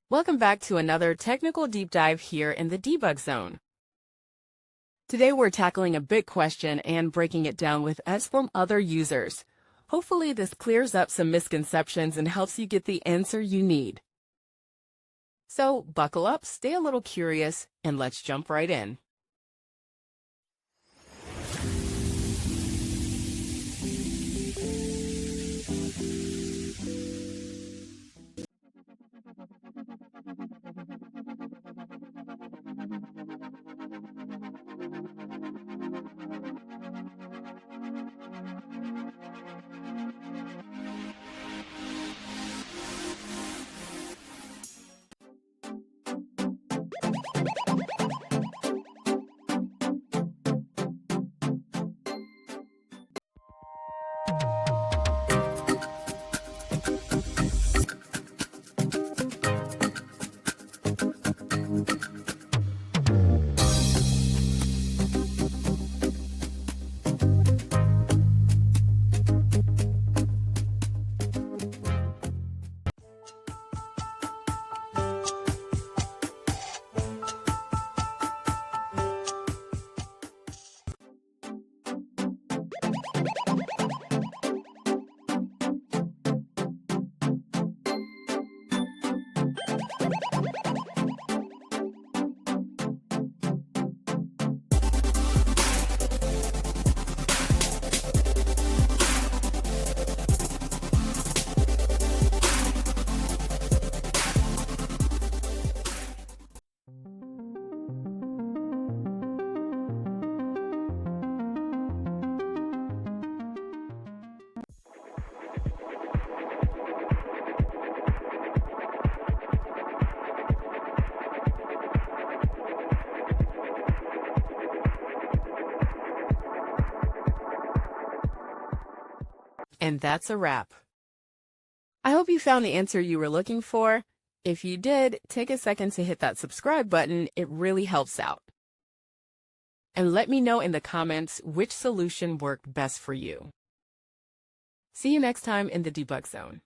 Welcome back to another technical deep dive here in the debug zone. Today we're tackling a big question and breaking it down with us from other users. Hopefully this clears up some misconceptions and helps you get the answer you need. So buckle up, stay a little curious, and let's jump right in. And that's a wrap. I hope you found the answer you were looking for. If you did, take a second to hit that subscribe button. It really helps out. And let me know in the comments which solution worked best for you. See you next time in the debug zone.